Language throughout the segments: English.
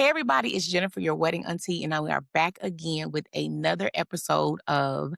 Hey, everybody, it's Jennifer, your wedding auntie, and we are back again with another episode of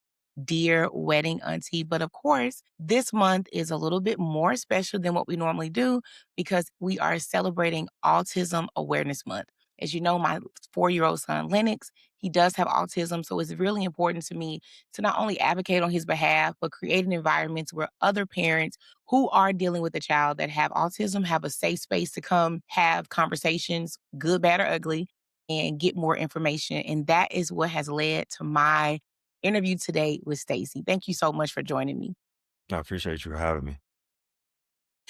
Dear Wedding Auntie. But of course, this month is a little bit more special than what we normally do because we are celebrating Autism Awareness Month. As you know, my 4-year-old son, Lennox, he does have autism. So it's really important to me to not only advocate on his behalf, but create an environment where other parents who are dealing with a child that have autism have a safe space to come have conversations, good, bad, or ugly, and get more information. And that is what has led to my interview today with Stacy. Thank you so much for joining me. I appreciate you having me.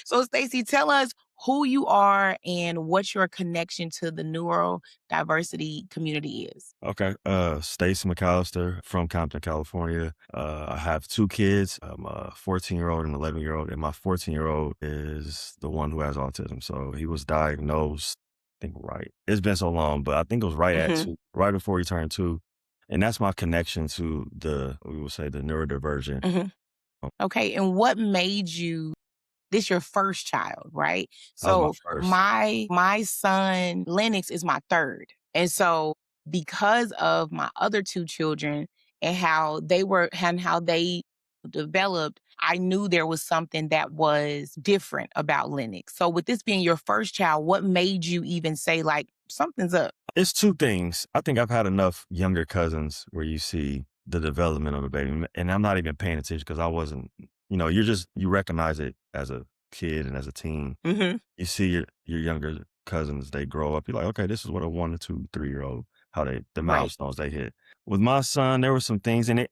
So, Stacy, tell us who you are and what your connection to the neurodiversity community is. Okay. Stacy McAllister from Compton, California. I have two kids. I'm a 14-year-old and 11-year-old, and my 14-year-old is the one who has autism. So he was diagnosed, I think, right. It's been so long, but I think it was right at Hmm. two, right before he turned two. And that's my connection to we would say the neurodivergent. Hmm. Okay. And what made you this your first child, right? That was my So first. my son Lennox is my third. And so because of my other two children and how they developed, I knew there was something that was different about Lennox. So with this being your first child, what made you even say like something's up? It's two things. I think I've had enough younger cousins where you see the development of a baby, and I'm not even paying attention because I wasn't, you recognize it as a kid and as a teen. Hmm. You see your younger cousins, they grow up. You're like, okay, this is what a 1 to 2, 3-year-old, the Right. milestones they hit. With my son, there were some things, and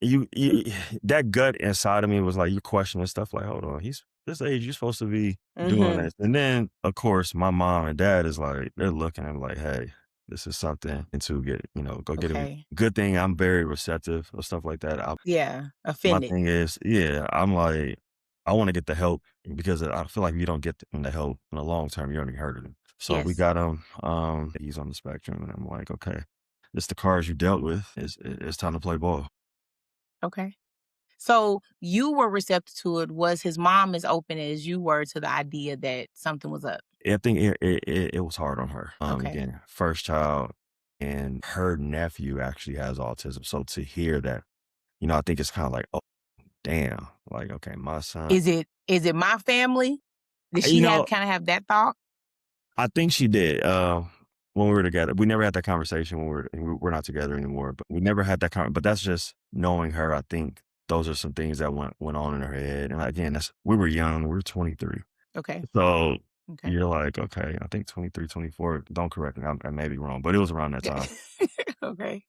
that gut inside of me was like, you questioning stuff like, hold on, he's this age, you're supposed to be doing Hmm. this. And then, of course, my mom and dad is like, they're looking at me like, hey, this is something and to get, go get it. Okay. Good thing I'm very receptive of stuff like that. Yeah. My Offended. thing is, yeah, I'm like, I want to get the help because I feel like if you don't get the help in the long term, you're only hurting him. So we Yes. got him. He's on the spectrum, and I'm like, okay, this the cards you dealt with. It's time to play ball. Okay. So you were receptive to it. Was his mom as open as you were to the idea that something was up? I think it was hard on her. Okay. Again, first child, and her nephew actually has autism. So to hear that, I think it's kind of like, oh, damn, like okay, my son. Is it my family? Did You she have know, kind of have that thought? I think she did. When we were together, we never had that conversation when we're not together anymore. But we never had that But that's just knowing her. I think those are some things that went on in her head. And again, we were young. We were 23. Okay. So Okay. you're like, okay, I think 23, 24. Don't correct me. I may be wrong, but it was around that Yeah. time. Okay.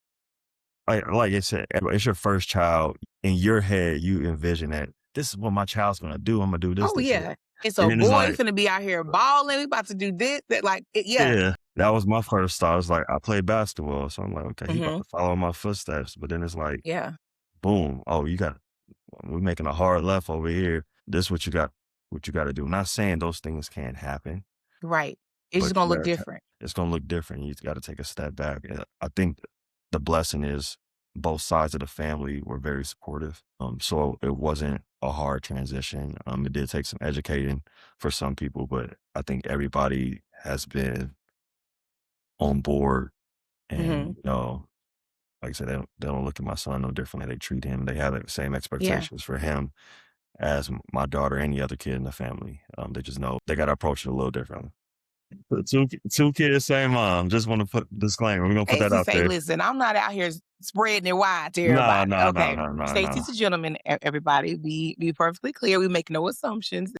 Like I said, it's your first child. In your head, you envision that this is what my child's gonna do. I'm gonna do this, Oh this, and yeah. that. It's And a then it's boy like, finna be out here balling. We about to do this. That like yeah. yeah, that was my first thought. It's like I played basketball, so I'm like, okay, he about Hmm. to follow in my footsteps. But then it's like, Yeah. boom, oh, we're making a hard left over here. This what you got to do. Not saying those things can't happen, Right. It's just but gonna look different. it's gonna look different. You got to take a step back. And I think the blessing is both sides of the family were very supportive. So it wasn't a hard transition. It did take some educating for some people, but I think everybody has been on board. Hmm. And, like I said, they don't look at my son no differently. They treat him. They have the same Yeah. expectations for him as my daughter, any other kid in the family. They just know they got to approach it a little differently. But two kids, same mom. Just want to put disclaimer. We're gonna put that Stacey out say, there. listen, I'm not out here spreading it wide to Nah, everybody. nah, nah, Okay. nah, nah, nah. Stacey's a gentleman, everybody. Be perfectly clear. We make no assumptions.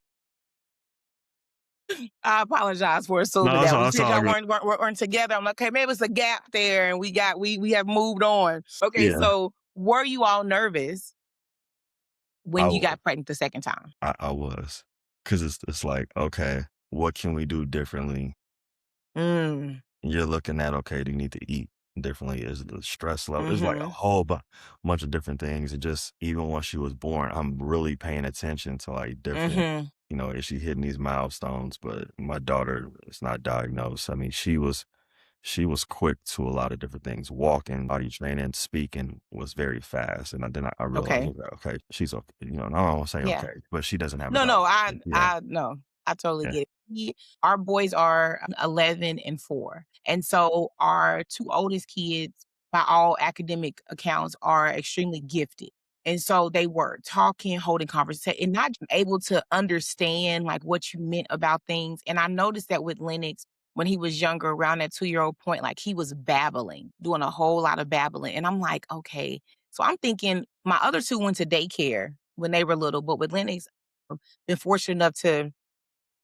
I apologize for assuming No, that. When you it's said all y'all good. weren't together, I'm like, okay, maybe it's a gap there, and we have moved on. Okay, Yeah, so were you all nervous I when you was. got pregnant the second time? I was. Because it's like, okay, what can we do differently? Mm. You're looking at, okay, do you need to eat differently? Is the stress level? It's like a Mm-hmm. whole bunch of different things. And just even when she was born, I'm really paying attention to like different, Mm-hmm. is she hitting these milestones? But my daughter is not diagnosed. I mean, she was quick to a lot of different things. Walking, body training, speaking was very fast. And then I realized, Okay. okay, she's okay. And I don't want to say Yeah. okay, but she doesn't have a No, dog. no, I Yeah. I no. I totally Yeah. get it. Our boys are 11 and 4. And so our 2 oldest kids, by all academic accounts, are extremely gifted. And so they were talking, holding conversation, and not able to understand like what you meant about things. And I noticed that with Lennox when he was younger, around that 2-year-old point, like he was babbling, doing a whole lot of babbling. And I'm like, okay. So I'm thinking my other 2 went to daycare when they were little, but with Lennox, I've been fortunate enough to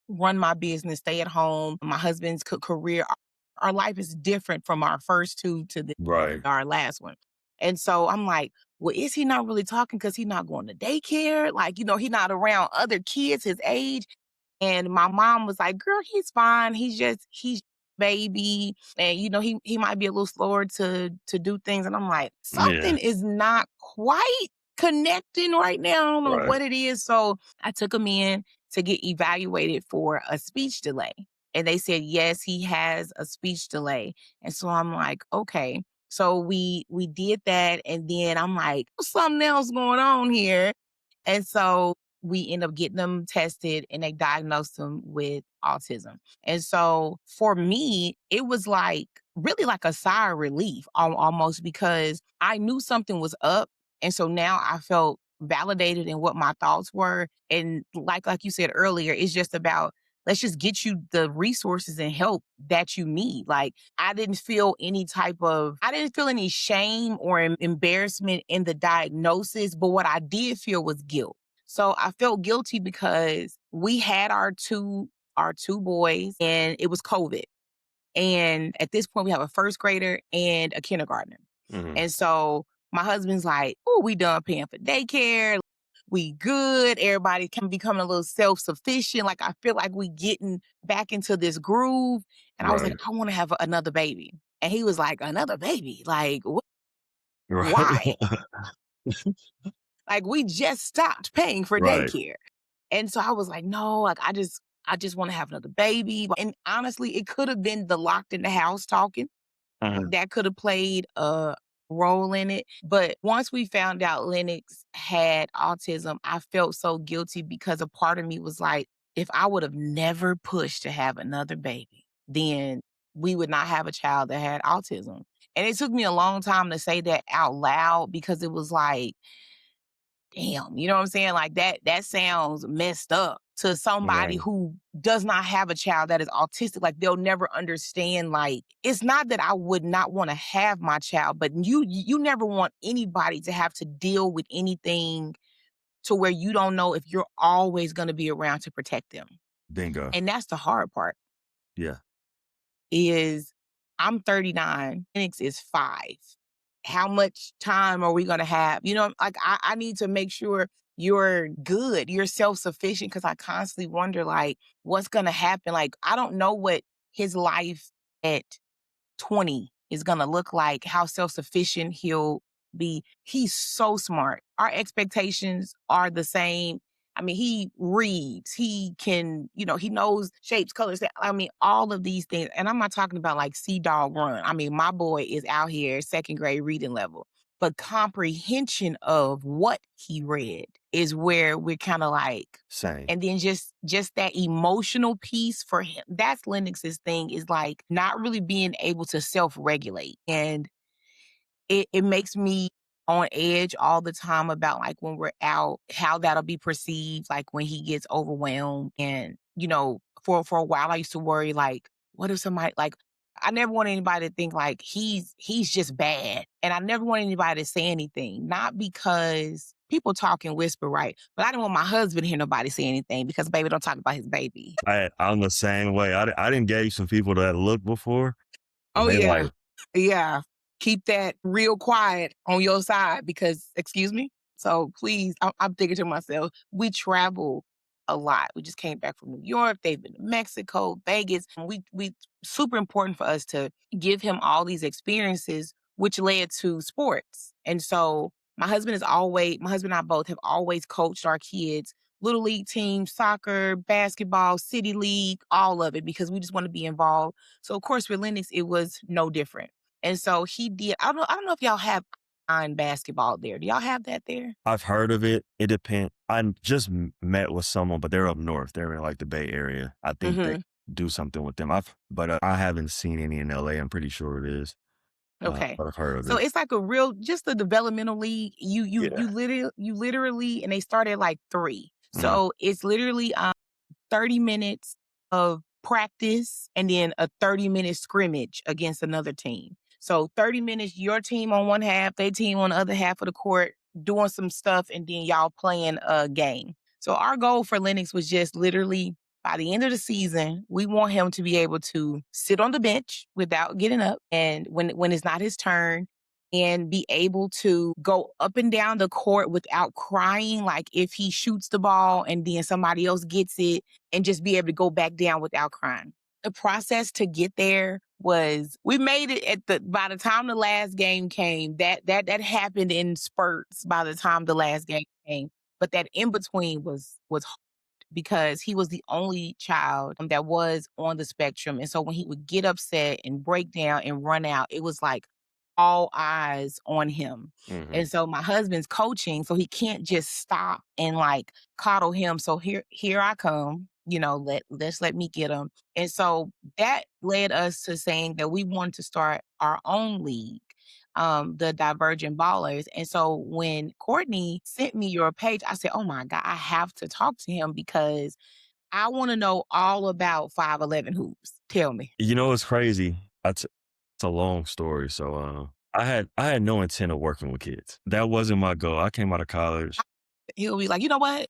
run my business, stay at home. My husband's career, our life is different from our first 2 to Right. our last one. And so I'm like, well, is he not really talking because he's not going to daycare? Like, he's not around other kids his age. And my mom was like, girl, he's fine. He's baby. And he might be a little slower to do things. And I'm like, Yeah. something is not quite connecting right now. I don't know Right. what it is. So I took him in to get evaluated for a speech delay. And they said, yes, he has a speech delay. And so I'm like, okay. So we did that. And then I'm like, something else going on here. And so we end up getting them tested and they diagnosed them with autism. And so for me, it was like really like a sigh of relief almost because I knew something was up. And so now I felt validated in what my thoughts were. And like you said earlier, it's just about let's just get you the resources and help that you need. Like I didn't feel any shame or embarrassment in the diagnosis, but what I did feel was guilt. So I felt guilty because we had our two boys and it was COVID. And at this point we have a first grader and a kindergartner. Mhm. And so my husband's like, "Oh, we done paying for daycare. We good. Everybody can becoming a little self-sufficient. Like I feel like we getting back into this groove." And I was like, Right. "I want to have another baby." And he was like, "Another baby? Like Right. why? Like we just stopped paying for Right. daycare." And so I was like, "No, like I just want to have another baby." And honestly, it could have been the locked in the house talking Mhm. that could have played a role in it. But once we found out Lennox had autism, I felt so guilty because a part of me was like, if I would have never pushed to have another baby, then we would not have a child that had autism. And it took me a long time to say that out loud because it was like, damn, you know what I'm saying? Like that sounds messed up to somebody Right. who does not have a child that is autistic. Like they'll never understand. Like it's not that I would not want to have my child, but you never want anybody to have to deal with anything to where you don't know if you're always going to be around to protect them. Bingo. And that's the hard part Yeah. is I'm 39, Phoenix is 5. How much time are we gonna have? Like I need to make sure you're good, you're self-sufficient because I constantly wonder like what's gonna happen. Like I don't know what his life at 20 is gonna look like, how self-sufficient he'll be. He's so smart. Our expectations are the same. I mean, he reads, he can, he knows shapes, colors. I mean, all of these things. And I'm not talking about like see dog run. I mean, my boy is out here second grade reading level. But comprehension of what he read is where we're kind of like, Same. and then just that emotional piece for him. That's Lennox's thing is like not really being able to self-regulate. And it makes me on edge all the time about like when we're out, how that'll be perceived, like when he gets overwhelmed. And, for a while I used to worry like, what if somebody like I never want anybody to think like he's just bad. And I never want anybody to say anything. Not because people talk and whisper, right? But I didn't want my husband to hear nobody say anything because baby don't talk about his baby. I'm the same way. I didn't gauge some people that look before, and Oh they yeah. like, Yeah. Keep that real quiet on your side because, excuse me? So please, I'm thinking to myself, we travel a lot. We just came back from New York. They've been to Mexico, Vegas. And we super important for us to give him all these experiences, which led to sports. And so my husband and I both have always coached our kids, little league teams, soccer, basketball, city league, all of it, because we just want to be involved. So of course with Lennox, it was no different. And so he did. I don't know if y'all have. on basketball there. Do y'all have that there? I've heard of it. It depends. I just met with someone, but they're up north. They're in like the Bay Area. I think they Mhm. do something with them. But I haven't seen any in LA. I'm pretty sure it is. Okay. But I've heard of So it. it's like a real just a developmental league. Yeah. You literally and they start at like 3. Mm, So it's literally 30 minutes of practice and then a 30-minute scrimmage against another team. So 30 minutes, your team on one half, their team on the other half of the court, doing some stuff, and then y'all playing a game. So our goal for Lennox was just literally by the end of the season, we want him to be able to sit on the bench without getting up and when it's not his turn and be able to go up and down the court without crying like if he shoots the ball and then somebody else gets it and just be able to go back down without crying. The process to get there was we made it at the by the time the last game came, that happened in spurts by the time the last game came. But that in between was hard because he was the only child that was on the spectrum. And so when he would get upset and break down and run out, it was like all eyes on him. mhm. And so my husband's coaching, so he can't just stop and like coddle him. So here I come, let me get him. And so that led us to saying that we wanted to start our own league, the Divergent Ballers. And so when Courtney sent me your page, I said, "Oh my God, I have to talk to him because I want to know all about 5'11" hoops. Tell me." You know, it's crazy. It's a long story. So, I had no intent of working with kids. That wasn't my goal. I came out of college. He'll be like, "You know what?"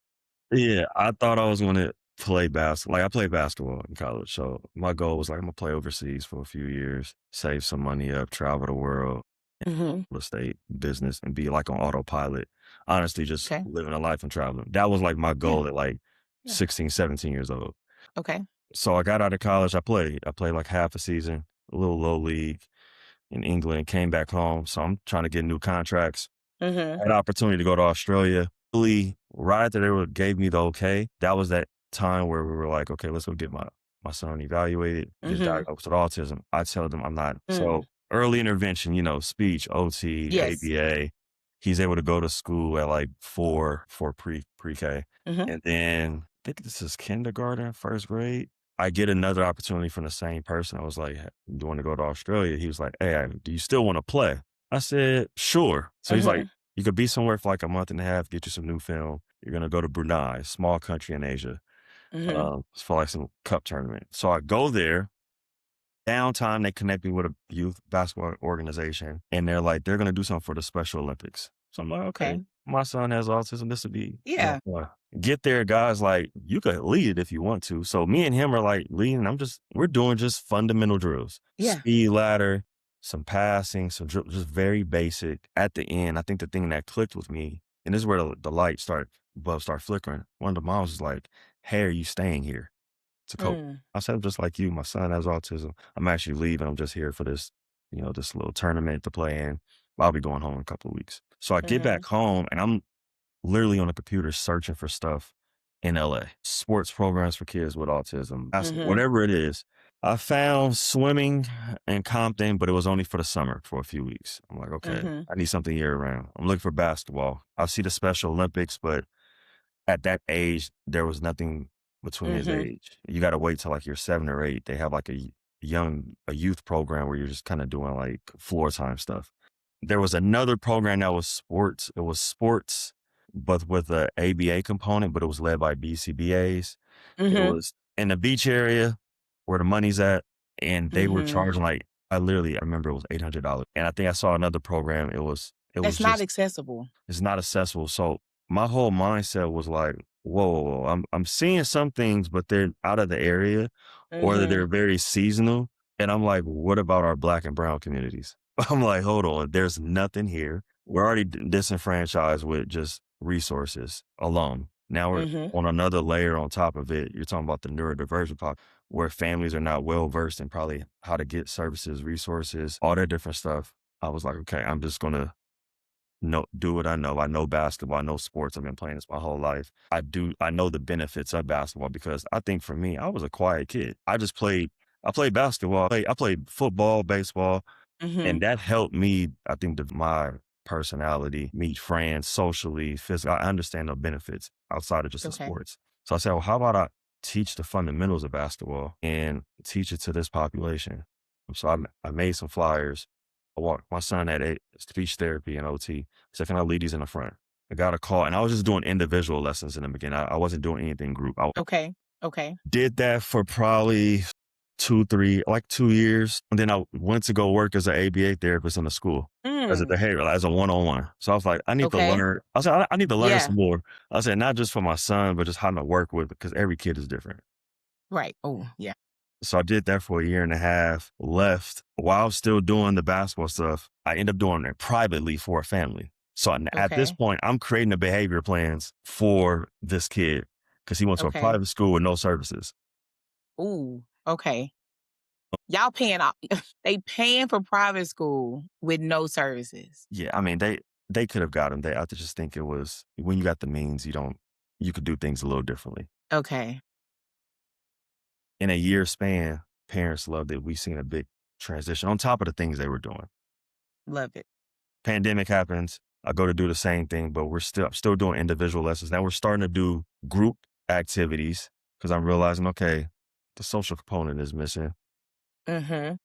Yeah, I thought I was gonna play basketball. Like I played basketball in college, so my goal was like I'm gonna play overseas for a few years, save some money up, travel the world, Mhm. real estate, business, and be like on autopilot. Honestly, just Okay. living a life and traveling. That was like my Yeah. goal at like Yeah. 16, 17 years old. Okay. So I got out of college. I played. I played like half a season, a little low league in England. Came back home. So I'm trying to get new contracts. Mhm. Had an opportunity to go to Australia. Really, right after gave me the okay, that was that time where we were like, okay, let's go get my son evaluated, get Mhm. diagnosed with autism. I tell them I'm not. Mm. So early intervention, speech, OT, Yes. ABA. He's able to go to school at like for pre-K. Mhm. And then I think this is kindergarten, first grade. I get another opportunity from the same person. I was like, "Hey, you want to go to Australia?" He was like, "Hey, do you still want to play?" I said, "Sure." So he's like, Mhm. "You could be somewhere for like a month and a half, get you some new film. You're gonna go to Brunei, small country in Asia, Mhm. for like some cup tournament." So I go there. Downtime, they connect me with a youth basketball organization, and they're gonna do something for the Special Olympics. So I'm like, okay, Okay. my son has autism. This would be Yeah. fun. Get there, guys. Like you could lead it if you want to. So me and him are like leading. We're doing just fundamental drills, Yeah. speed ladder, some passing, just very basic. At the end, I think the thing that clicked with me, and this is where the light bulbs start flickering. One of the moms was like, "Hey, are you staying here to coach?" Mm. I said, "I'm just like you. My son has autism. I'm actually leaving. I'm just here for this, this little tournament to play in. I'll be going home in a couple of weeks." So I get back Mhm. home and I'm literally on the computer searching for stuff in LA, sports programs for kids with autism, Mhm. whatever it is. I found swimming in Compton, but it was only for the summer for a few weeks. I'm like, okay, Mhm. I need something year round. I'm looking for basketball. I see the Special Olympics, but at that age, there was nothing between his Mhm. age. You gotta wait till, like, you're 7 or 8. They have, like, a youth program where you're just kinda doing, like, floor time stuff. There was another program that was sports. It was sports, but with a ABA component, but it was led by BCBAs. It Mhm. was in the beach area where the money's at, and they were Mhm. charging, like I remember it was $800. And I think I saw another program, it was That's not just accessible. it's not accessible. So my whole mindset was like, whoa, whoa, whoa. I'm seeing some things, but they're out of the area or that they're Mhm. very seasonal. And I'm like, what about our black and brown communities? I'm like, hold on, there's nothing here. We're already disenfranchised with just resources alone. Now we're Mhm. on another layer on top of it. You're talking about the neurodivergent pop, where families are not well versed in probably how to get services, resources, all that different stuff. I was like, okay, I'm just gonna do what I know. I know basketball. I know sports. I've been playing this my whole life. I know the benefits of basketball because I think for me, I was a quiet kid. I played basketball. I played football, baseball, and Mhm. that helped me. I think my personality, meet friends socially, physically. I understand the benefits outside of just the Okay. sports. So I said, well, how about I teach the fundamentals of basketball and teach it to this population? So I made some flyers. I walked my son had speech therapy and OT. So can I lead these in the front? I got a call and I was just doing individual lessons in the beginning. I wasn't doing anything group. I Okay. Okay. did that for probably 2 years. And then I went to go work as an ABA therapist in the school as a Mm. behavioral, as a one-on-one. So I was like, I need to Okay. learn. I said, I need to learn Yeah. some more. I said, not just for my son, but just how to work with, because every kid is different. Right. Oh, yeah. So I did that for a year and a half, left while still doing the basketball stuff. I ended up doing it privately for a family. So at this Okay. point, I'm creating the behavior plans for this kid because he went to a Okay. private school with no services. Ooh. Okay. Y'all paying off. They paying for private school with no services. Yeah, I mean, they could have got him. I just think it was when you got the means, you could do things a little differently. Okay. In a year span, parents loved it. We've seen a big transition on top of the things they were doing. Love it. Pandemic happens. I go to do the same thing, but I'm still doing individual lessons. Now we're starting to do group activities because I'm realizing, okay, the social component is missing. Mm-hmm.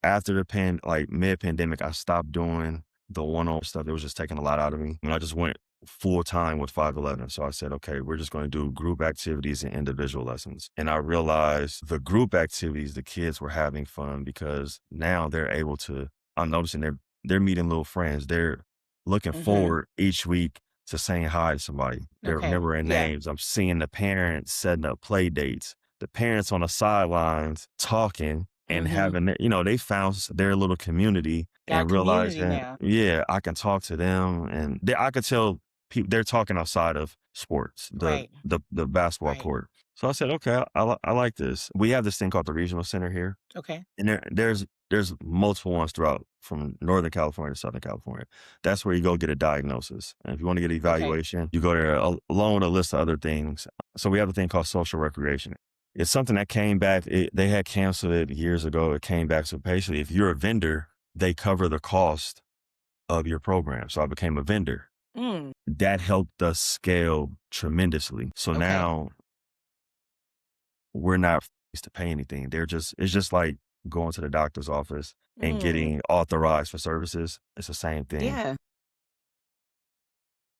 After like mid-pandemic, I stopped doing the one-on stuff. It was just taking a lot out of me. And I just went full time with 511. So I said, okay, we're just going to do group activities and individual lessons. And I realized the group activities, the kids were having fun because now they're able to, I'm noticing they're meeting little friends. They're looking Mm-hmm. forward each week to saying hi to somebody. They're Okay. remembering Yeah. names. I'm seeing the parents setting up play dates, the parents on the sidelines talking and Mm-hmm. having, they found their little community Got and community realizing, now. yeah, I can talk to them. And I could tell people they're talking outside of sports, Right. the basketball Right. court. So I said, okay, I like this. We have this thing called the regional center here, Okay. and there's multiple ones throughout from Northern California to Southern California. That's where you go get a diagnosis. And if you want to get Okay. evaluation, you go there along with a list of other things. So we have a thing called social recreation. It's something that came back. They had canceled it years ago. It came back. So basically, if you're a vendor, they cover the cost of your program. So I became a vendor. Mm. That helped us scale tremendously. So Okay. now we're not forced to pay anything. It's just like going to the doctor's office and Mm. getting authorized for services. It's the same thing. Yeah.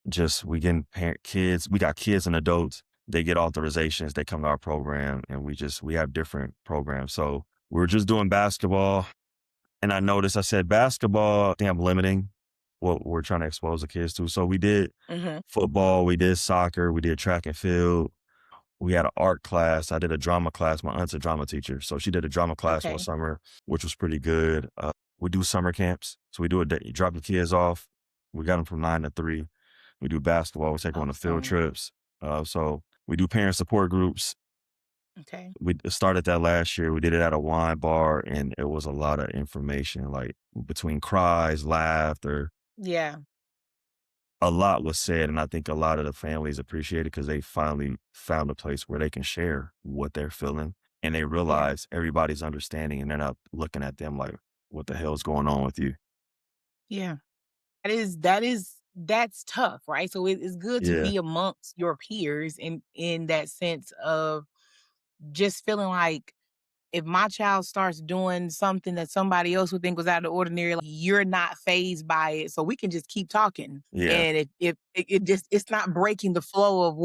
Just we getting kids, we got kids and adults. They get authorizations. They come to our program, and we have different programs. So we're just doing basketball, and I noticed I said basketball. I think I'm limiting what we're trying to expose the kids to. So we did Mm-hmm. football, we did soccer, we did track and field. We had an art class. I did a drama class. My aunt's a drama teacher. So she did a drama class one Okay. summer, which was pretty good. We do summer camps. So we do a day, you drop the kids off. We got them from 9 to 3. We do basketball. We take them on the field Awesome. trips. So we do parent support groups. Okay. We started that last year. We did it at a wine bar, and it was a lot of information, like between cries, laughter, Yeah. a lot was said, and I think a lot of the families appreciate it because they finally found a place where they can share what they're feeling, and they Yeah. realize everybody's understanding, and they're not looking at them like, "What the hell's going on with you?" Yeah. That's tough, right? So it's good to Yeah, be amongst your peers in that sense of just feeling like if my child starts doing something that somebody else would think was out of the ordinary, like, you're not phased by it, so we can just keep talking. yeah, And if it just it's not breaking the flow of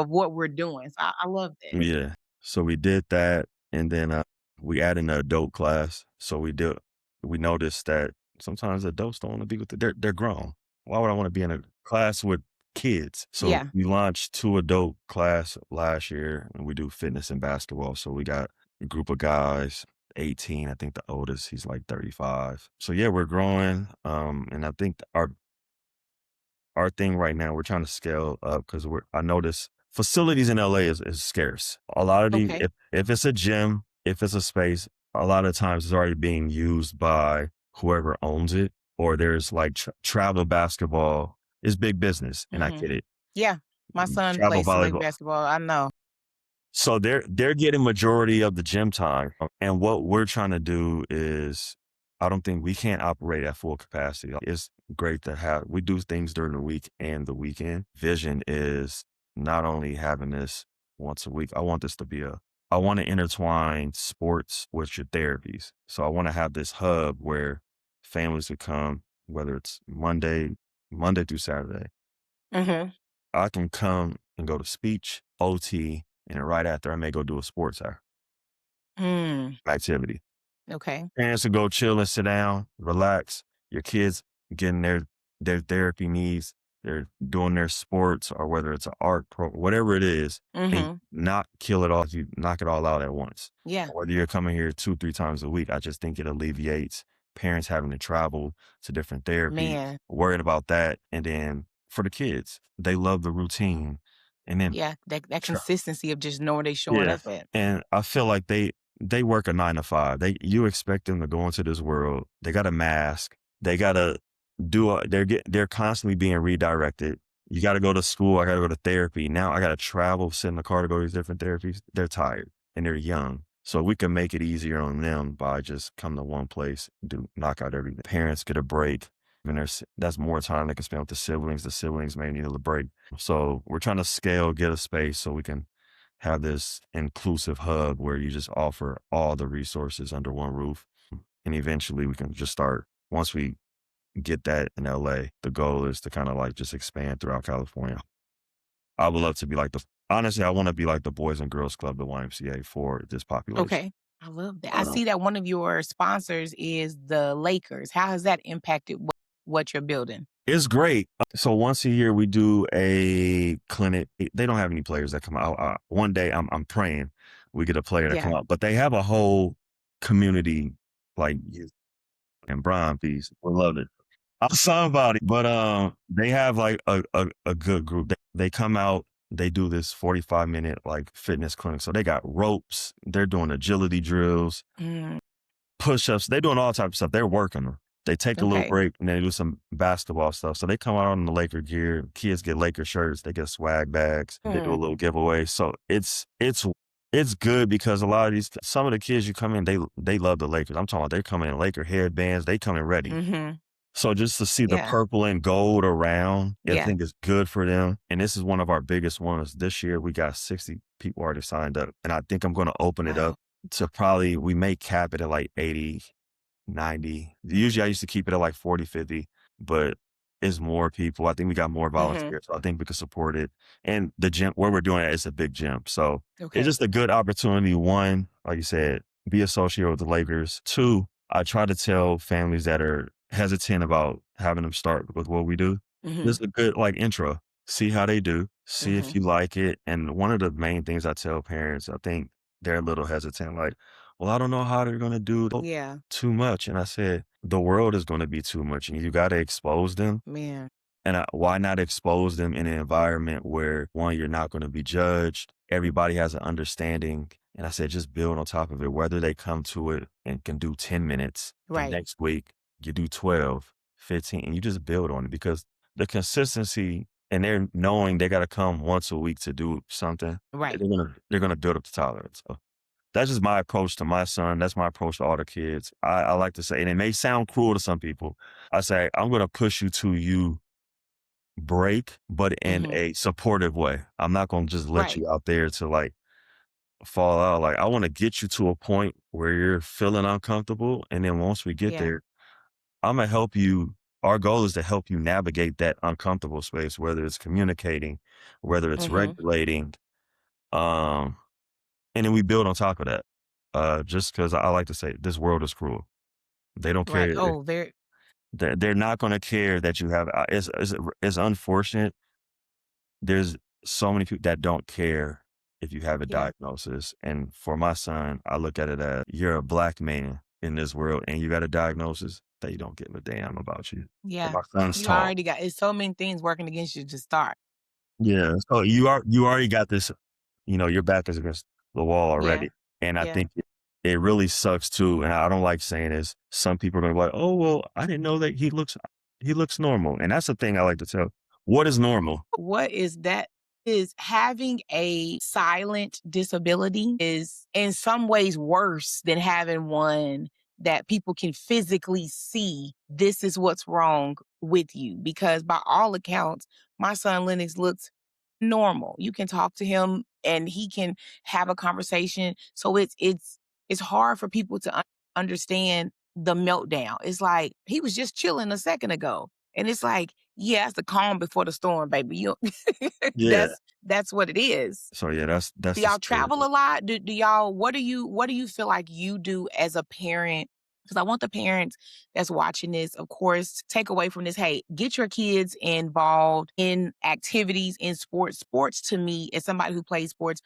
what we're doing. So I love that. yeah. So we did that, and then we added an adult class. So we noticed that sometimes adults don't want to be with they're grown. Why would I want to be in a class with kids? So Yeah. we launched 2 adult class last year, and we do fitness and basketball. So we got a group of guys, 18. I think the oldest, he's like 35. So yeah, we're growing. And I think our thing right now, we're trying to scale up because I notice facilities in LA is scarce. A lot of Okay. if it's a gym, if it's a space, a lot of times it's already being used by whoever owns it, or there's like travel basketball is big business, and I Mhm. get it. Yeah. My son Travel plays select volleyball. basketball. I know. So they're getting majority of the gym time. And what we're trying to do is I don't think we can't operate at full capacity. It's great to have, we do things during the week and the weekend. Vision is not only having this once a week, I want this to be I want to intertwine sports with your therapies. So I want to have this hub where families would come, whether it's Monday through Saturday. Mhm. I can come and go to speech, OT, and then right after I may go do a sports Mm. activity. Okay. Parents to go chill and sit down, relax. Your kids getting their therapy needs. They're doing their sports or whether it's an art pro, whatever it is, and Mhm. not kill it all. You knock it all out at once. Yeah. Or whether you're coming here 2, 3 times a week, I just think it alleviates parents having to travel to different therapies, Man. worrying about that. And then for the kids, they love the routine. And then Yeah, that consistency of just knowing they showing yeah, up at. and I feel like they work a 9 to 5. You expect them to go into this world. They got a mask. They gotta they're constantly being redirected. You gotta go to school. I gotta go to therapy. Now I gotta travel, sit in the car to go to these different therapies. They're tired and they're young. So we can make it easier on them by just come to one place, knock out everything. Parents get a break. And that's more time they can spend with the siblings. The siblings may need a break. So we're trying to scale, get a space so we can have this inclusive hub where you just offer all the resources under one roof. And eventually we can just start, once we get that in LA, the goal is to kind of like just expand throughout California. I would love to be like honestly, I want to be like the Boys and Girls Club, the YMCA for this population. Okay. I love that. I Um, see that one of your sponsors is the Lakers. How has that impacted what you're building? it's great. So once a year we do a clinic. They don't have any players that come out. One day I'm praying we get a player to come Yeah. out, but they have a whole community like youth and Brian piece. We love it. I'm somebody, but they have like a good group. They come out, they do this 45-minute like fitness clinic. So they got ropes, they're doing agility drills, Mm, push-ups, they're doing all types of stuff. They're working them. They take a little okay. break and they do some basketball stuff. So they come out in the Laker gear. Kids get Laker shirts. They get swag bags. They do a Mm, little giveaway. So it's good because a lot of some of the kids you come in, they love the Lakers. I'm talking about they come in Laker headbands. They come in ready. mhm. So just to see the Yeah. purple and gold around, I Yeah. think is good for them. And this is one of our biggest ones. This year we got 60 people already signed up. And I think I'm going to open it Wow. up to probably, we may cap it at like 80, 90. Usually I used to keep it at like 40, 50, but it's more people. I think we got more Mhm. volunteers. So I think we could support it. And the gym where we're doing it, it's a big gym. So it's Okay. just a good opportunity. One, like you said, be associated with the Lakers. Two, I try to tell families that are hesitant about having them start with what we do. This Mhm. is a good like intro. See how they do. See if Mhm. you like it. And one of the main things I tell parents, I think they're a little hesitant, like, well, I don't know how they're gonna do Yeah. too much. And I said, the world is going to be too much and you got to expose them. Man. And why not expose them in an environment where, one, you're not going to be judged. Everybody has an understanding. And I said, just build on top of it, whether they come to it and can do 10 minutes. The Right. next week, you do 12, 15, and you just build on it because the consistency and they're knowing they got to come once a week to do something. Right. They're gonna build up the tolerance. So that's just my approach to my son. That's my approach to all the kids. I like to say, and it may sound cruel to some people. I say, I'm going to push you to you break, but in Mhm. a supportive way. I'm not going to just let Right. you out there to like fall out. Like, I want to get you to a point where you're feeling uncomfortable. And then once we get Yeah. there, I'm going to help you. Our goal is to help you navigate that uncomfortable space, whether it's communicating, whether it's Mhm. regulating. Um, And then we build on top of that. Just because I like to say this world is cruel. They don't Right. care. Oh, very. They're not going to care that you have. It's unfortunate. There's so many people that don't care if you have a Yeah. diagnosis. And for my son, I look at it as you're a black man in this world, and you got a diagnosis. They don't give a damn about you. And Yeah. my son's You tall. already got it's so many things working against you to start. Yeah. So you already got this. Your back is against the wall Yeah. already. And I Yeah. think it really sucks too. And I don't like saying this. Some people are going to be like, oh, well, I didn't know that he looks normal. And that's the thing I like to tell. What is normal? What is that? Is having a silent disability is in some ways worse than having one that people can physically see this is what's wrong with you. Because by all accounts, my son Lennox looks normal. You can talk to him and he can have a conversation. So it's hard for people to understand the meltdown. It's like he was just chilling a second ago. And it's like, yeah, it's the calm before the storm, baby. You Yeah. that's what it is. So yeah, Do that's the y'all spirit. travel a lot? Do y'all what do you feel like you do as a parent? Because I want the parents that's watching this, of course, to take away from this, hey, get your kids involved in activities in sports. Sports to me, as somebody who plays sports,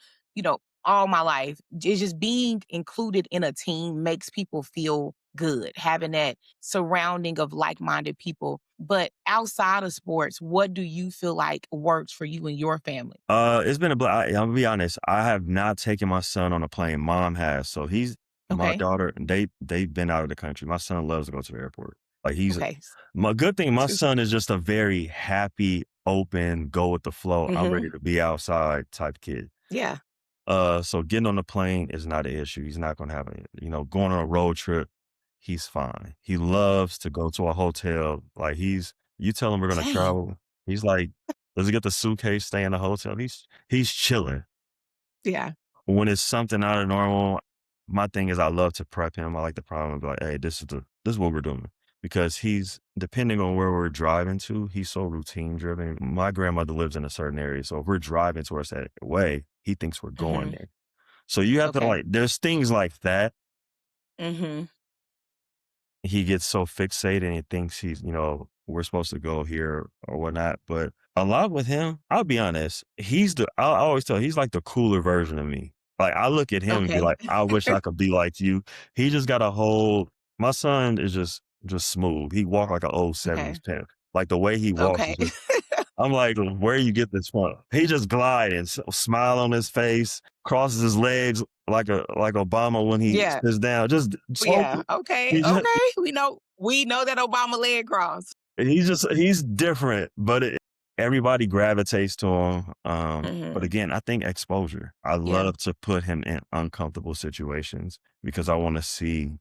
all my life, it's just being included in a team makes people feel good, having that surrounding of like-minded people. But outside of sports, what do you feel like works for you and your family? It's been I'm gonna be honest. I have not taken my son on a plane. Mom has, so my Okay. daughter. They've been out of the country. My son loves to go to the airport. Like Okay. my good thing. My son is just a very happy, open, go with the flow. I'm ready Mhm. to be outside type kid. Yeah. So getting on the plane is not an issue. He's not gonna have going on a road trip. He's fine. He loves to go to a hotel. Like you tell him we're gonna Same. travel. He's like, let's get the suitcase, stay in the hotel. He's chilling. Yeah. When it's something out of normal, my thing is I love to prep him. I like to prep him and be like, hey, this is what we're doing. Because he's depending on where we're driving to, he's so routine driven. My grandmother lives in a certain area. So if we're driving towards that way, he thinks we're going Mhm. there. So you have to Okay. there's things like that. Mhm. He gets so fixated and he thinks we're supposed to go here or whatnot. But a lot with him, I'll be honest, I always tell he's like the cooler version of me. Like I look at him and be Okay. like, I wish I could be like you. He just got my son is just smooth. He walk like an old 70s Okay. pimp. Like the way he walks Okay. is just I'm like, where you get this from? He just glide and smile on his face, crosses his legs like Obama when he Yeah. sits down. Just so Yeah. Okay. he just Okay. We know that Obama leg cross. he's different, but everybody gravitates to him. But Mhm. again, I think exposure. I Yeah. love to put him in uncomfortable situations because I want to see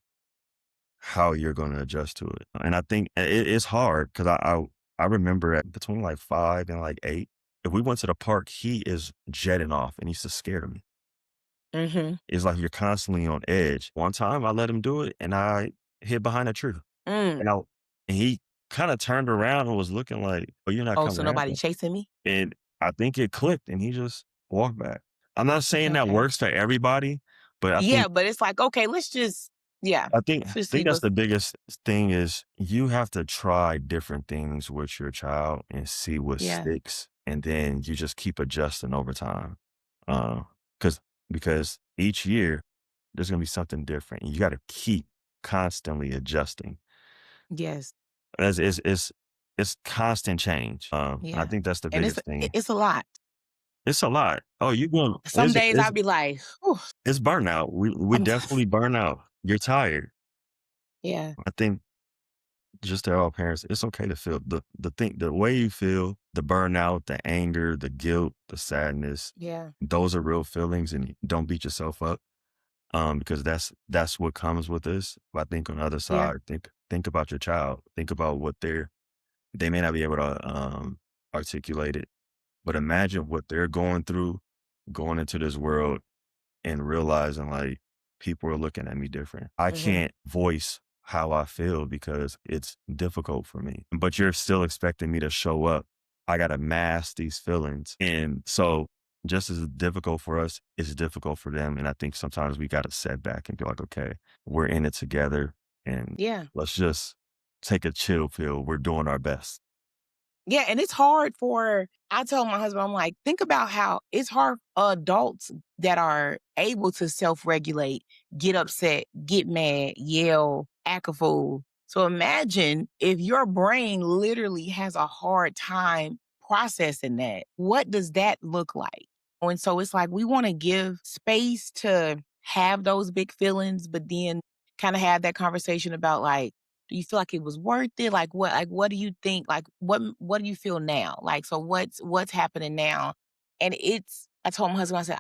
how you're going to adjust to it. And I think it's hard because I remember at between like 5 and like 8, if we went to the park, he is jetting off and he's just scared of me. Mhm. It's like you're constantly on edge. One time I let him do it and I hid behind a tree. Mm. And I and he kinda turned around and was looking like, "Oh, you're not Oh, so coming nobody after." chasing me? And I think it clicked and he just walked back. I'm not saying that Okay. works for everybody, but Yeah, but it's like, okay, let's just yeah. I Let's just think see that's what's the biggest thing is you have to try different things with your child and see what yeah. sticks, and then you just keep adjusting over time. Uh, 'cause because each year there's gonna be something different, and you gotta keep constantly adjusting. Yes. It's constant change. And I Yeah. think that's the And it's biggest thing. it's a lot. It's a lot. Oh, you going Some days I'll be like, "Whew, it's burnout. We I'm definitely burn out. You're tired. yeah. I think just to all parents, it's okay to feel the way you feel, the burnout, the anger, the guilt, the sadness. Yeah. Those are real feelings, and don't beat yourself up. Because that's what comes with this. But I think on the other Yeah. side, think about your child. Think about what they may not be able to articulate it, but imagine what they're going through, going into this world and realizing like people are looking at me different. I Mhm. can't voice how I feel because it's difficult for me. But you're still expecting me to show up. I got to mask these feelings. And so just as difficult for us, it's difficult for them. And I think sometimes we got to set back and be like, okay, we're in it together and Yeah. let's just take a chill pill. We're doing our best. Yeah, and it's hard for I tell my husband, I'm like, think about how it's hard for adults that are able to self-regulate, get upset, get mad, yell, act a fool. So imagine if your brain literally has a hard time processing that. What does that look like? And so it's like we want to give space to have those big feelings, but then kind of have that conversation about like, do you feel like it was worth it? What do you think? Like what do you feel now? Like so what's happening now? And I told my husband, I said,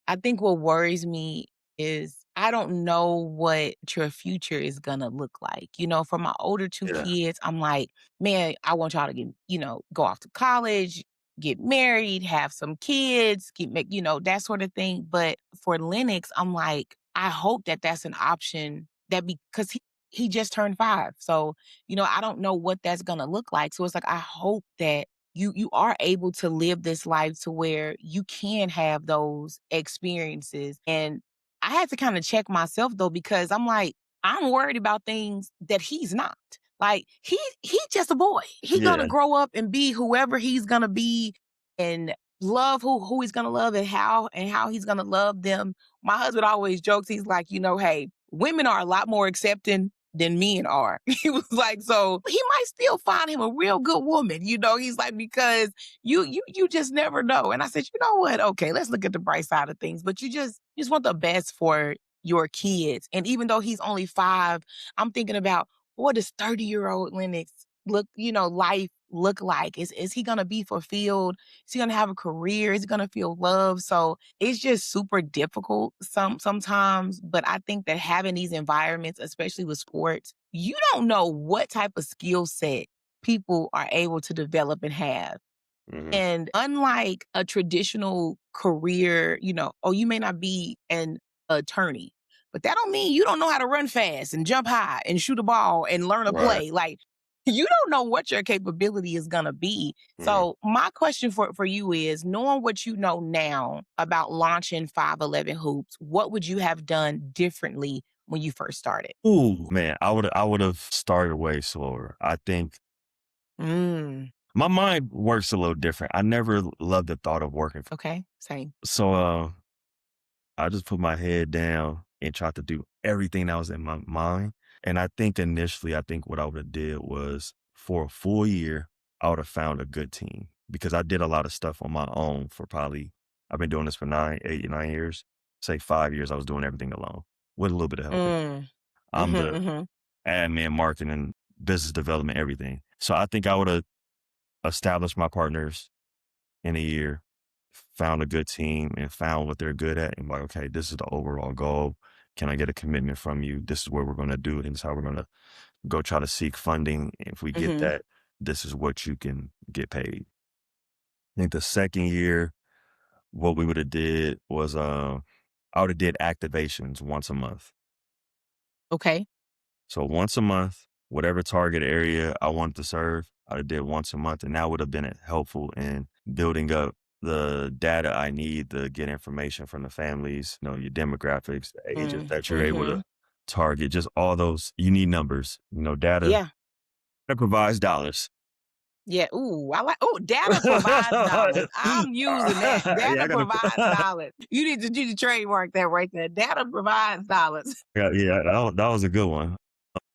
I think what worries me is I don't know what your future is gonna look like. For my older two Yeah. kids, I'm like, man, I want y'all to go off to college, get married, have some kids, that sort of thing. But for Lennox, I'm like, I hope that that's an option because he just turned 5. So, I don't know what that's gonna look like. So it's like I hope that you are able to live this life to where you can have those experiences. And I had to kind of check myself though, because I'm like, I'm worried about things that he's not. Like he's just a boy. He's gonna Yeah. grow up and be whoever he's gonna be and love who he's gonna love and how he's gonna love them. My husband always jokes, he's like, hey, women are a lot more accepting than men are. He was like, so he might still find him a real good woman, he's like, because you just never know. And I said, you know what? Okay, let's look at the bright side of things. But you just want the best for your kids. And even though he's only 5, I'm thinking about what does 30-year-old Lennox life look like? Is he gonna be fulfilled? Is he gonna have a career? Is he gonna feel love? So it's just super difficult sometimes. But I think that having these environments, especially with sports, you don't know what type of skill set people are able to develop and have. Mhm. And unlike a traditional career, you may not be an attorney, but that don't mean you don't know how to run fast and jump high and shoot a ball and learn a Right. play. Like you don't know what your capability is gonna be. Mhm. So my question for you is, knowing what you know now about launching 511 Hoops, what would you have done differently when you first started? Ooh, man, I would have started way slower. I think Mm, my mind works a little different. I never loved the thought of working. okay, same. So I just put my head down and tried to do everything that was in my mind. And I think initially, I think what I would have did was for a full year, I would have found a good team because I did a lot of stuff on my own for probably, I've been doing this for 9, 8, 9 years. Say 5 years, I was doing everything alone with a little bit of help. Mm, I'm mm-hmm, the mm-hmm. admin, marketing, business development, everything. So I think I would have established my partners in a year, found a good team and found what they're good at and like, okay, this is the overall goal. Can I get a commitment from you? This is what we're going to do. And this is how we're going to go try to seek funding. If we get Mm-hmm. that, this is what you can get paid. I think the second year, what we would have did was I would have did activations once a month. Okay. So once a month, whatever target area I wanted to serve, I did once a month, and that would have been helpful in building up the data I need to get information from the families, your demographics, the ages Mm, that you're able mhm. to target, just all those. You need numbers, data Yeah. that provides dollars. Yeah. Ooh, data provides dollars. I'm using that. Yeah, Data I gotta. provides dollars. You need to trademark that right there. Data provides dollars. Yeah, that was a good one.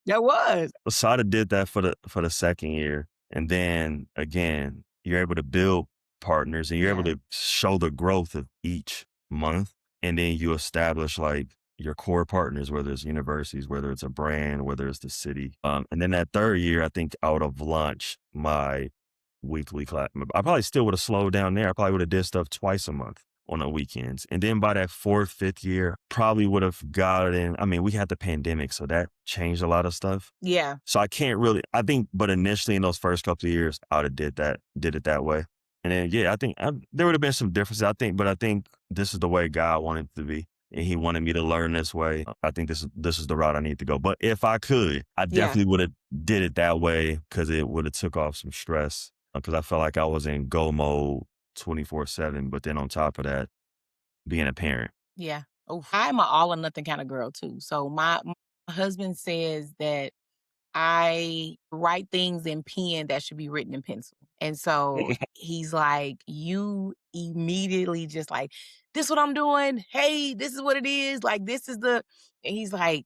That was. Sada did that for the second year, and then again, you're able to build partners, and you're able Yeah. to show the growth of each month, and then you establish like your core partners, whether it's universities, whether it's a brand, whether it's the city. And then that third year, I think I would have launched my weekly class. I probably still would have slowed down there. I probably would have did stuff twice a month on the weekends. And then by that fourth, fifth year, probably would have gotten, I mean, we had the pandemic, so that changed a lot of stuff. Yeah. So I can't really, I think, but initially in those first couple of years, I would have did it that way. And then, yeah, I think there would have been some differences, but I think this is the way God wanted it to be. And he wanted me to learn this way. I think this is the route I need to go. But if I could, I Yeah. definitely would have did it that way because it would have took off some stress because I felt like I was in go mode 24/7. But then on top of that, being a parent. Yeah. Oh, I'm an all or nothing kind of girl too. So my husband says that I write things in pen that should be written in pencil. And so he's like, you immediately just like, this what I'm doing. Hey, this is what it is. Like, this is and he's like,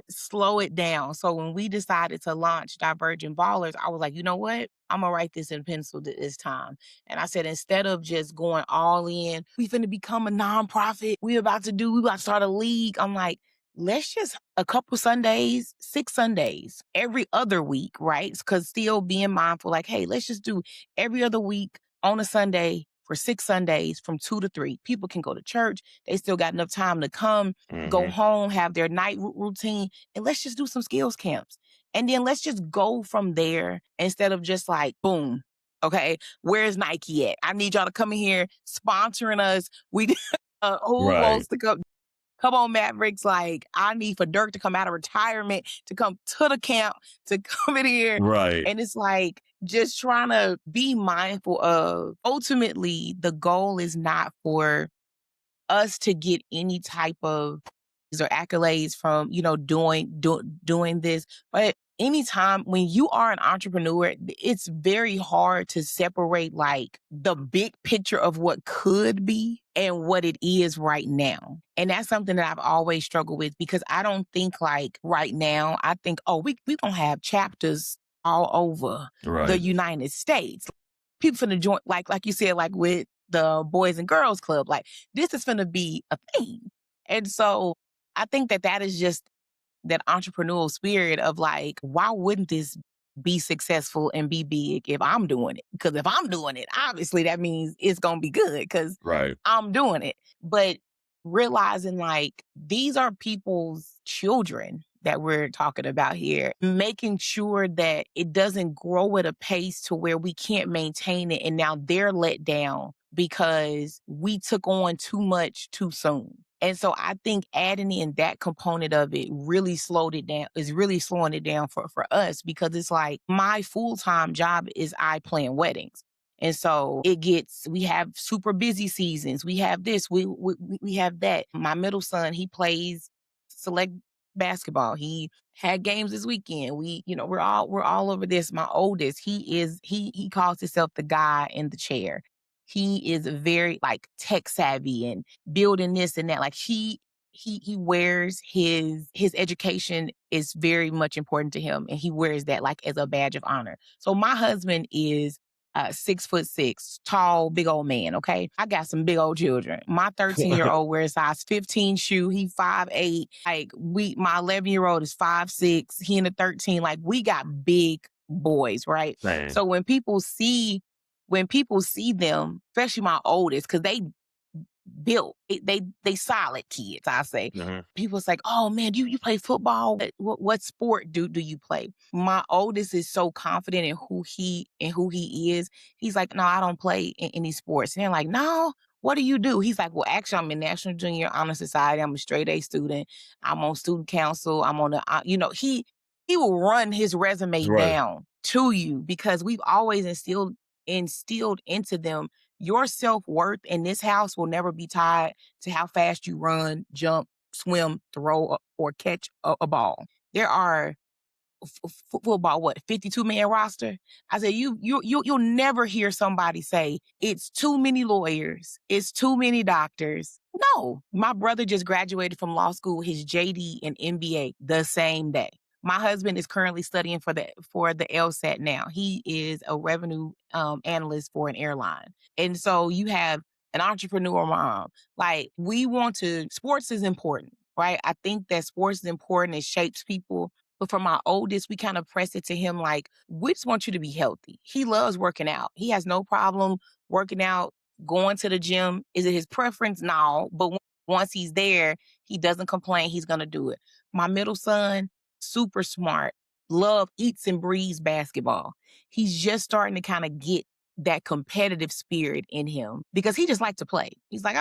slow it down. So when we decided to launch Divergent Ballers, I was like, you know what? I'm gonna write this in pencil this time. And I said, instead of just going all in, we finna become a nonprofit. We about to start a league. I'm like, let's just a couple Sundays, 6 Sundays, every other week, right? Because still being mindful, like, hey, let's just do every other week on a Sunday for 6 Sundays from 2 to 3. People can go to church. They still got enough time to come, go Hmm. home, have their night routine, and let's just do some skills camps. And then let's just go from there instead of just like, boom. Okay, where's Nike at? I need y'all to come in here sponsoring us. We who Right. wants to come? Come on, Mavericks. Like, I need for Dirk to come out of retirement, to come to the camp, to come in here. Right. And it's like just trying to be mindful of ultimately the goal is not for us to get any type of or accolades from, doing this. But anytime when you are an entrepreneur, it's very hard to separate like the big picture of what could be and what it is right now. And that's something that I've always struggled with because I don't think like right now, I think, oh, we gonna have chapters all over the Right. United States. People finna join, like you said, like with the Boys and Girls Club, like this is finna be a thing. And so I think that that is just that entrepreneurial spirit of like, why wouldn't this be successful and be big if I'm doing it? Because if I'm doing it, obviously that means it's going to be good because Right. I'm doing it. But realizing like these are people's children that we're talking about here, making sure that it doesn't grow at a pace to where we can't maintain it. And now they're let down because we took on too much too soon. And so I think adding in that component of it really slowed it down, is really slowing it down for us because it's like my full-time job is I plan weddings. And so we have super busy seasons. We have this, we have that. My middle son, he plays select basketball. He had games this weekend. We're all over this. My oldest, he calls himself the guy in the chair. He is very like tech savvy and building this and that. Like he wears his education is very much important to him, and he wears that like as a badge of honor. So my husband is 6'6", tall, big old man. Okay, I got some big old children. My 13-year-old wears size 15 shoe. He 5'8". Like my 11-year-old is 5'6". He in the 13. Like we got big boys, right? Same. So when people see them, especially my oldest, because they built, they solid kids, I say. Hmm. People say, "Oh man, you play football? What sport do you play?" My oldest is so confident in who he is. He's like, "No, I don't play in any sports." And they're like, "No, what do you do?" He's like, "Well, actually, I'm in National Junior Honor Society. I'm a straight A student. I'm on student council. I'm on he will run his resume Right. down to you because we've always instilled into them your self-worth in this house will never be tied to how fast you run, jump, swim, throw, or catch a ball. There are football, what, 52-man roster? I said, you'll never hear somebody say, it's too many lawyers, it's too many doctors. No, my brother just graduated from law school, his JD and MBA the same day. My husband is currently studying for the LSAT now. He is a revenue analyst for an airline. And so you have an entrepreneur mom. Like sports is important, right? I think that sports is important. It shapes people, but for my oldest, we kind of press it to him like, we just want you to be healthy. He loves working out. He has no problem working out, going to the gym. Is it his preference? No. But once he's there, he doesn't complain. He's going to do it. My middle son, super smart, eats and breathes basketball. He's just starting to kind of get that competitive spirit in him because he just likes to play. He's like,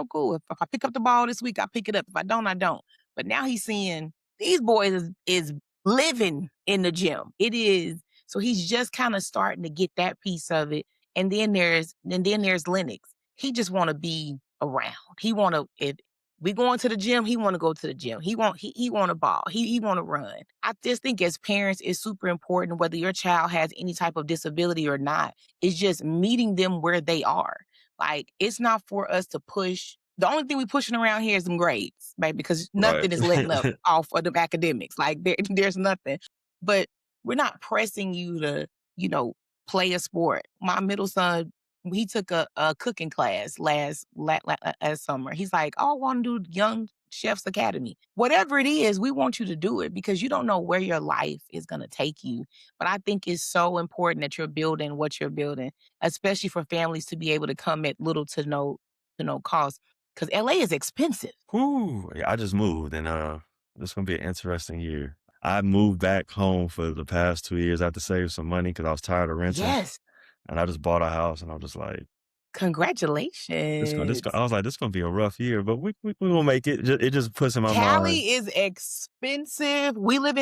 cool. If I pick up the ball this week, I pick it up. If I don't, I don't. But now he's seeing these boys is living in the gym. It is. So he's just kind of starting to get that piece of it. And then there's Lennox. He just want to be around. He want to, if we going to the gym, he want to go to the gym. He want a ball. He want to run. I just think as parents, it's super important whether your child has any type of disability or not. It's just meeting them where they are. Like it's not for us to push. The only thing we pushing around here is them grades, right? Because Right. nothing is letting up off of them academics. Like there's nothing. But we're not pressing you to, you know, play a sport. My middle son, he took a cooking class last summer. He's like, "Oh, I want to do young Chef's Academy. Whatever it is, we want you to do it because you don't know where your life is going to take you. But I think it's so important that you're building what you're building, especially for families to be able to come at little to no cost because LA is expensive. Whew, yeah, I just moved and, this gonna be an interesting year. I moved back home for the past 2 years. I had to save some money because I was tired of renting, Yes. and I just bought a house, and I was just like, this Congratulations. I was like, "This gonna be a rough year, but we gonna make it." It just puts in my mind. Cali is expensive. We live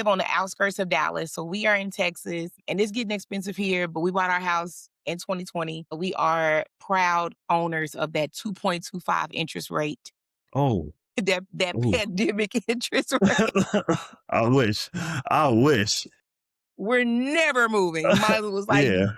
on the outskirts of Dallas, so we are in Texas, and it's getting expensive here, but we bought our house in 2020. We are proud owners of that 2.25 interest rate, Oh, that ooh. pandemic interest rate. I wish. I wish. We're never moving. Miles was like, Yeah,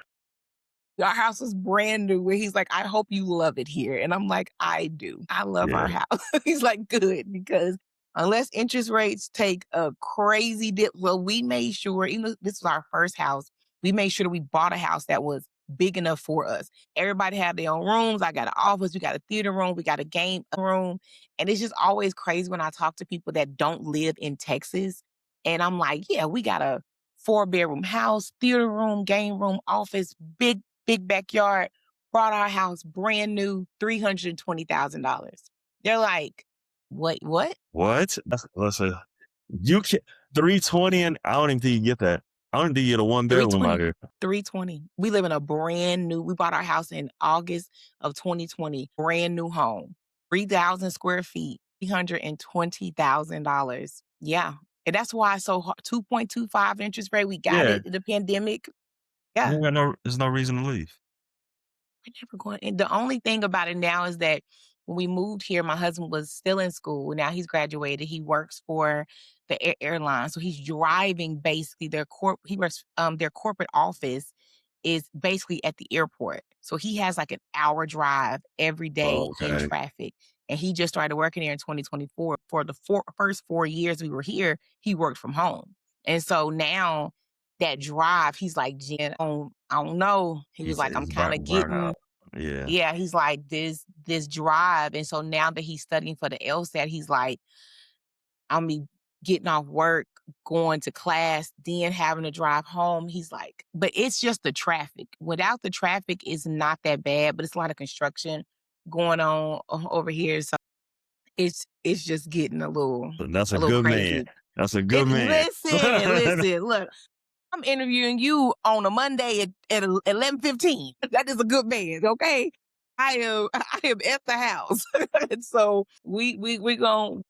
our house is brand new. Where he's like, I hope you love it here. And I'm like, I do. I love our yeah. house. He's like, good, because unless interest rates take a crazy dip, well, we made sure, even though this was our first house, we made sure that we bought a house that was big enough for us. Everybody had their own rooms. I got an office, we got a theater room, we got a game room. And it's just always crazy when I talk to people that don't live in Texas. And I'm like, yeah, we got a 4-bedroom house, theater room, game room, office, big backyard, bought our house brand new, $320,000. They're like, "Wait, what?" What? Listen, you can 320 and I don't even think you get that. I don't even think you get a one bedroom out 320, here. 320. We live in a brand new, we bought our house in August of 2020, brand new home, 3,000 square feet, $320,000. Yeah. And that's why it's so hard. 2.25 interest rate. We got Yeah, it in the pandemic. you Yeah. ain't got no there's no reason to leave. We're never going, and the only thing about it now is that when we moved here, my husband was still in school. Now he's graduated. He works for the airline. So he's driving basically he works their corporate office is basically at the airport. So he has like an hour drive every day Oh, in okay. traffic. And he just started working here in 2024. For the first 4 years we were here, he worked from home. And so now that drive, he's like, Jen, I don't know. He He was said like, I'm it's kind of burnout. getting, Yeah. yeah, he's like, this drive. And so now that he's studying for the LSAT, he's like, I'm be getting off work, going to class, then having to drive home. He's like, but it's just the traffic. Without the traffic, it's not that bad, but it's a lot of construction going on over here. So it's just getting That's a a little good man. crazy. That's a good It man. listen, look, I'm interviewing you on a Monday at 11:15. That is a good man, okay? I am at the house. And so we gon'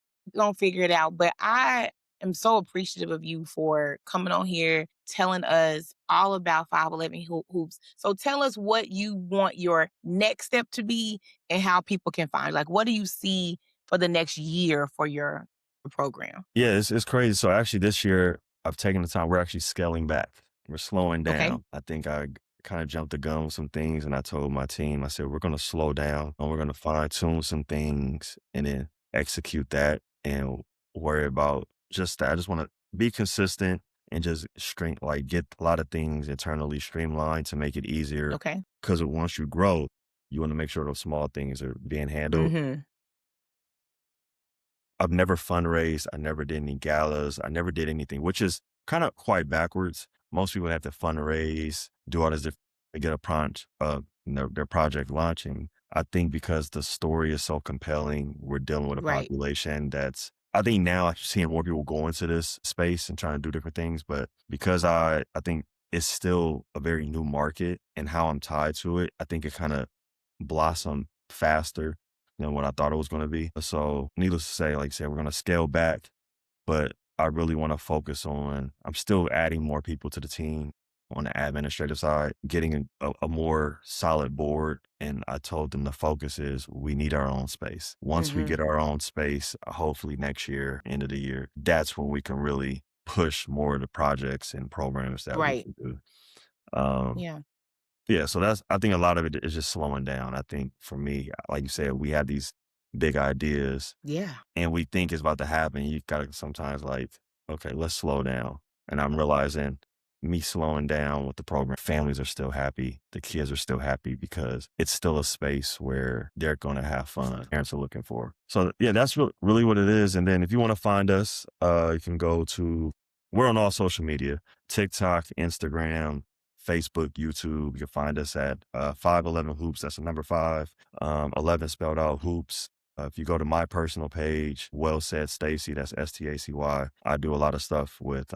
figure it out. But I am so appreciative of you for coming on here, telling us all about 511 hoops. So tell us what you want your next step to be and how people can find. Like, what do you see for the next year for your program? Yeah, it's crazy. So actually this year I've taken the time. We're actually scaling back. We're slowing Okay. down. I think I kind of jumped the gun with some things and I told my team, I said, we're gonna slow down and we're gonna fine tune some things and then execute that and worry about just that. I just wanna be consistent and just get a lot of things internally streamlined to make it easier. Okay. Cause once you grow, you want to make sure those small things are being handled. Mm-hmm. I've never fundraised. I never did any galas. I never did anything, which is kind of quite backwards. Most people have to fundraise, do all this to get a their project launching. I think because the story is so compelling, we're dealing with a Right. population I think now I'm seeing more people go into this space and trying to do different things. But because I think it's still a very new market and how I'm tied to it, I think it kind of blossomed faster than what I thought it was going to be. So, needless to say, like I said, we're going to scale back, but I really want to focus on, I'm still adding more people to the team on the administrative side, getting a more solid board. And I told them the focus is we need our own space. Once we Mhm. get our own space, hopefully next year, end of the year, that's when we can really push more of the projects and programs that we Right. can do. Um, Yeah. yeah, so I think a lot of it is just slowing down. I think for me, like you said, we have these big ideas Yeah. and we think it's about to happen. You gotta sometimes like, okay, let's slow down. And I'm realizing me slowing down with the program, families are still happy. The kids are still happy because it's still a space where they're going to have fun. Parents are looking for. So yeah, that's really what it is. And then if you want to find us, you can go to, we're on all social media, TikTok, Instagram, Facebook, YouTube. You can find us at 511 Hoops. That's the number 5, 11 spelled out Hoops. If you go to my personal page, Wellsaidstacy, that's Stacy, I do a lot of stuff with,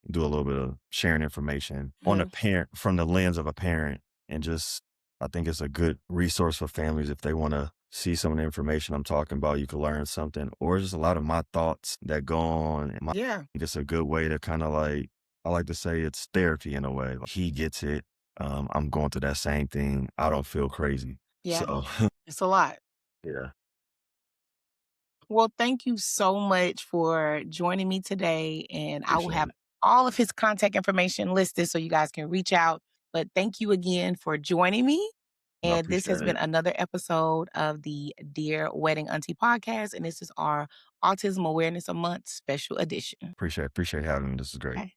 do a little bit of sharing information on a Mhm. parent from the lens of a parent. And just, I think it's a good resource for families if they want to see some of the information I'm talking about. You can learn something, or just a lot of my thoughts that go on. Yeah. It's a good way to kind of like, I like to say it's therapy in a way. Like, he gets it. I'm going through that same thing. I don't feel crazy. Yeah. So, It's a lot. yeah, Well, thank you so much for joining me today. And I will appreciate have it. all of his contact information listed so you guys can reach out. But thank you again for joining me. I And this has appreciate been it. another episode of the Dear Wedding Auntie podcast. And this is our Autism Awareness Month special edition. Appreciate having me. This is great. Okay.